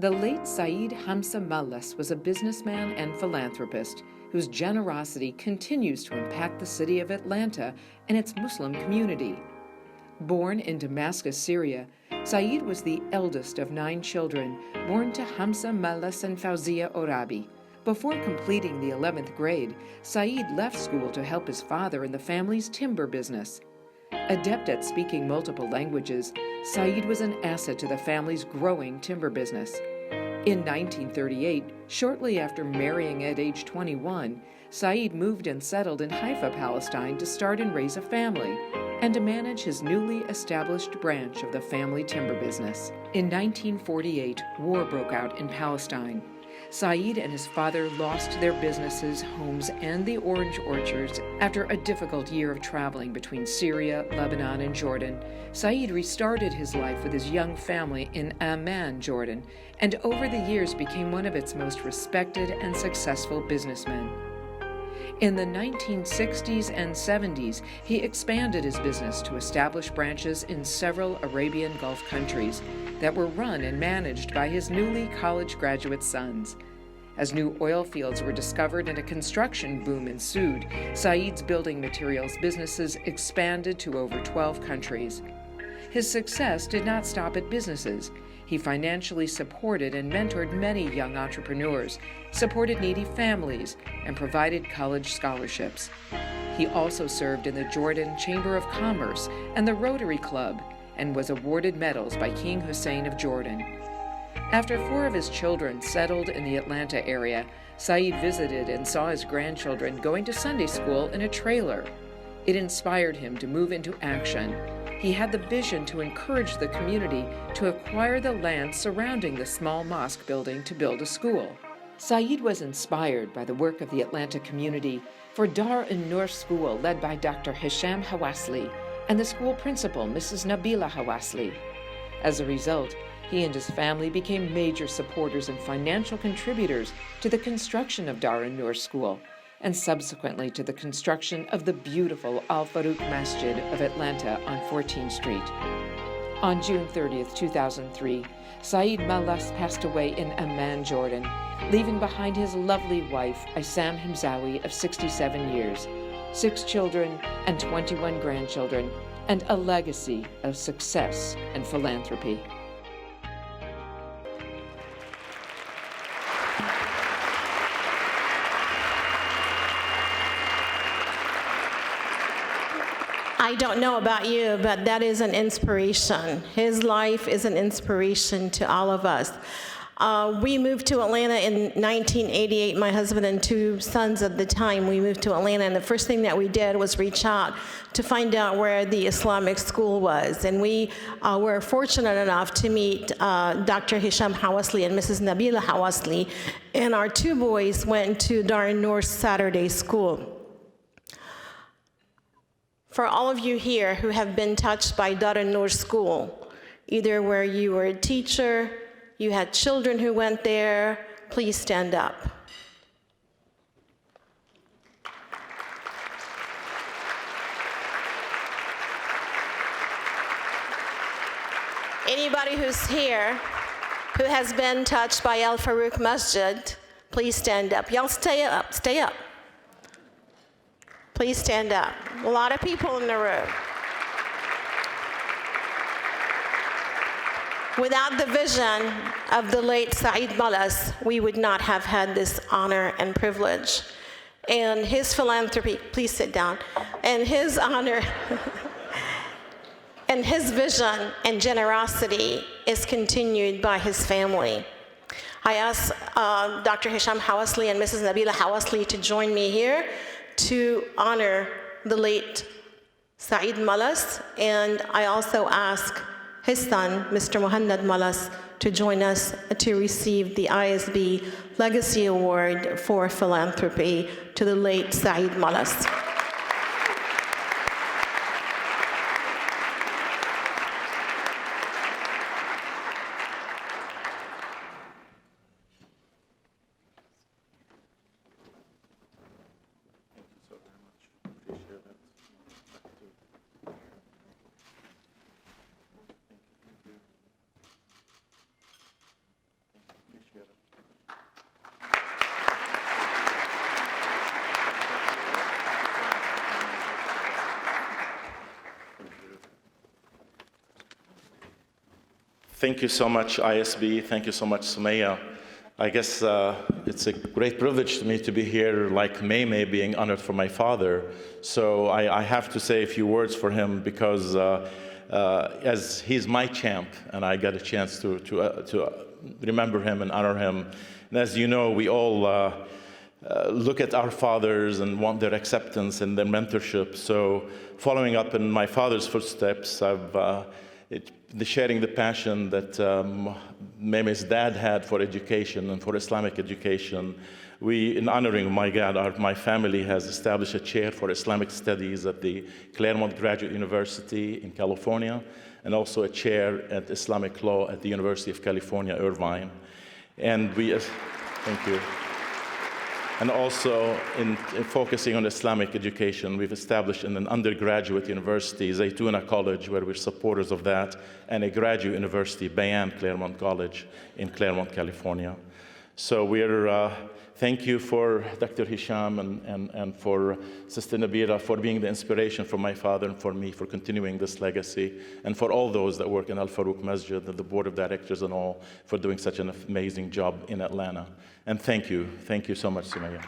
The late Saeed Hamza Mallas was a businessman and philanthropist whose generosity continues to impact the city of Atlanta and its Muslim community. Born in Damascus, Syria, Saeed was the eldest of 9 children born to Hamza Mallas and Fauzia Orabi. Before completing the 11th grade, Saeed left school to help his father in the family's timber business. Adept at speaking multiple languages, Saeed was an asset to the family's growing timber business. In 1938, shortly after marrying at age 21, Saeed moved and settled in Haifa, Palestine to start and raise a family and to manage his newly established branch of the family timber business. In 1948, war broke out in Palestine. Saeed and his father lost their businesses, homes, and the orange orchards after a difficult year of traveling between Syria, Lebanon, and Jordan. Saeed restarted his life with his young family in Amman, Jordan, and over the years became one of its most respected and successful businessmen. In the 1960s and 70s, he expanded his business to establish branches in several Arabian Gulf countries that were run and managed by his newly college graduate sons. As new oil fields were discovered and a construction boom ensued, Saeed's building materials businesses expanded to over 12 countries. His success did not stop at businesses. He financially supported and mentored many young entrepreneurs, supported needy families, and provided college scholarships. He also served in the Jordan Chamber of Commerce and the Rotary Club, and was awarded medals by King Hussein of Jordan. After 4 of his children settled in the Atlanta area, Saeed visited and saw his grandchildren going to Sunday school in a trailer. It inspired him to move into action. He had the vision to encourage the community to acquire the land surrounding the small mosque building to build a school. Saeed was inspired by the work of the Atlanta community for Dar an-Nur School led by Dr. Hisham Hawasli and the school principal, Mrs. Nabila Hawasli. As a result, he and his family became major supporters and financial contributors to the construction of Dar an-Nur School, and subsequently to the construction of the beautiful Al-Faruq Masjid of Atlanta on 14th Street. On June 30th, 2003, Saeed Mallas passed away in Amman, Jordan, leaving behind his lovely wife, Isam Himzawi, of 67 years, 6 children and 21 grandchildren, and a legacy of success and philanthropy. I don't know about you, but that is an inspiration. His life is an inspiration to all of us. We moved to Atlanta in 1988, my husband and 2 sons at the time. We moved to Atlanta, and the first thing that we did was reach out to find out where the Islamic school was. And we were fortunate enough to meet Dr. Hisham Hawasli and Mrs. Nabila Hawasli, and our 2 boys went to Dar an-Nur Saturday School. For all of you here who have been touched by Dar an-Nur School, either where you were a teacher, you had children who went there, please stand up. Anybody who's here who has been touched by Al-Faruq Masjid, please stand up. Y'all stay up, stay up. Please stand up. A lot of people in the room. Without the vision of the late Saeed Mallas, we would not have had this honor and privilege. And his philanthropy, please sit down, and his honor and his vision and generosity is continued by his family. I asked Dr. Hisham Hawasli and Mrs. Nabila Hawasli to join me here to honor the late Saeed Mallas, and I also ask his son, Mr. Muhannad Mallas, to join us to receive the ISB Legacy Award for Philanthropy to the late Saeed Mallas. Thank you so much, ISB. Thank you so much, Sumaya. I guess it's a great privilege to me to be here, like May being honored for my father. So I have to say a few words for him because as he's my champ, and I got a chance to remember him and honor him. And as you know, we all look at our fathers and want their acceptance and their mentorship. So following up in my father's footsteps, sharing the passion that Mehmet's dad had for education and for Islamic education. In honoring my family has established a chair for Islamic studies at the Claremont Graduate University in California, and also a chair at Islamic law at the University of California, Irvine. And thank you. And also, in focusing on Islamic education, we've established in an undergraduate university, Zaytuna College, where we're supporters of that, and a graduate university, Bayan Claremont College in Claremont, California. So thank you for Dr. Hisham and for Sister Nabila for being the inspiration for my father and for me for continuing this legacy, and for all those that work in Al Farouk Masjid and the board of directors and all for doing such an amazing job in Atlanta. And thank you so much, Sumaya.